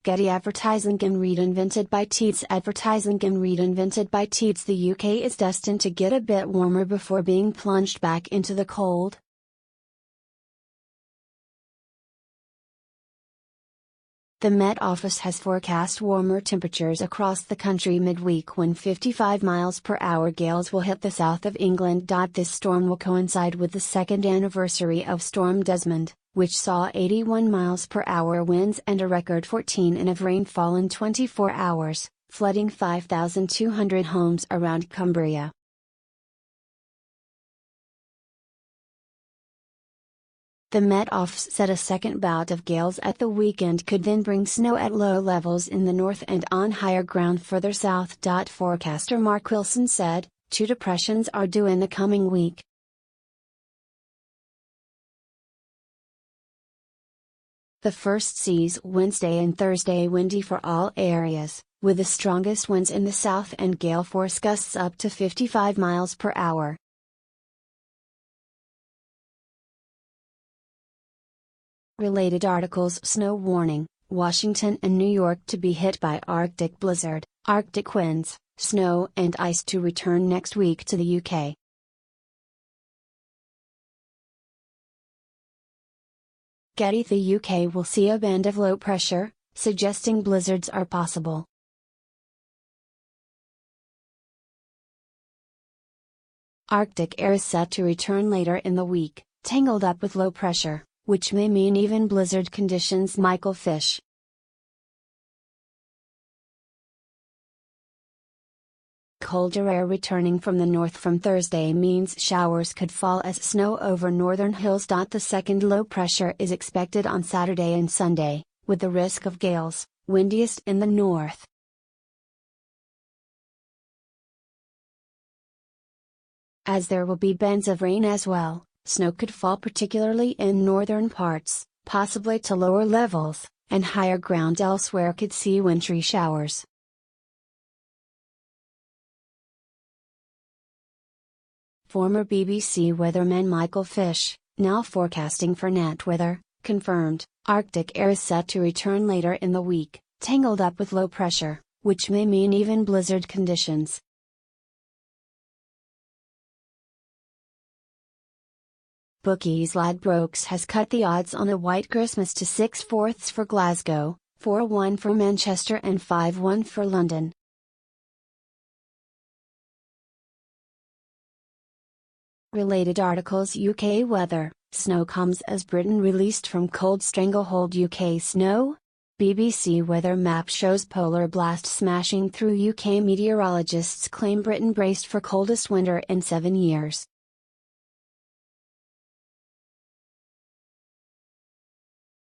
GETTYADVERTISINGinRead invented by TeadsADVERTISINGinRead invented by TeadsThe UK is destined to get a bit warmer before being plunged back into the cold. The Met Office has forecast warmer temperatures across the country midweek when 55 miles per hour gales will hit the south of England. This storm will coincide with the second anniversary of Storm Desmond, which saw 81 miles per hour winds and a record 14 in of rainfall in 24 hours, flooding 5,200 homes around Cumbria. The Met Office said a second bout of gales at the weekend could then bring snow at low levels in the north and on higher ground further south. Forecaster Mark Wilson said, 2 depressions are due in the coming week. The first sees Wednesday and Thursday windy for all areas, with the strongest winds in the south and gale-force gusts up to 55 miles per hour. Related articles: Snow warning, Washington and New York to be hit by Arctic blizzard, Arctic winds, snow and ice to return next week to the UK. The UK will see a band of low pressure, suggesting blizzards are possible. Arctic air is set to return later in the week, tangled up with low pressure, which may mean even blizzard conditions. Michael Fish. Colder air returning from the north from Thursday means showers could fall as snow over northern hills. The second low pressure is expected on Saturday and Sunday, with the risk of gales, windiest in the north. As there will be bands of rain as well, snow could fall particularly in northern parts, possibly to lower levels, and higher ground elsewhere could see wintry showers. Former BBC weatherman Michael Fish, now forecasting for NatWeather, confirmed, Arctic air is set to return later in the week, tangled up with low pressure, which may mean even blizzard conditions. Bookies Ladbrokes has cut the odds on a white Christmas to 6/4 for Glasgow, 4-1 for Manchester and 5-1 for London. Related articles: UK weather, snow comes as Britain released from cold stranglehold. UK snow? BBC weather map shows polar blast smashing through UK. Meteorologists claim Britain braced for coldest winter in 7 years.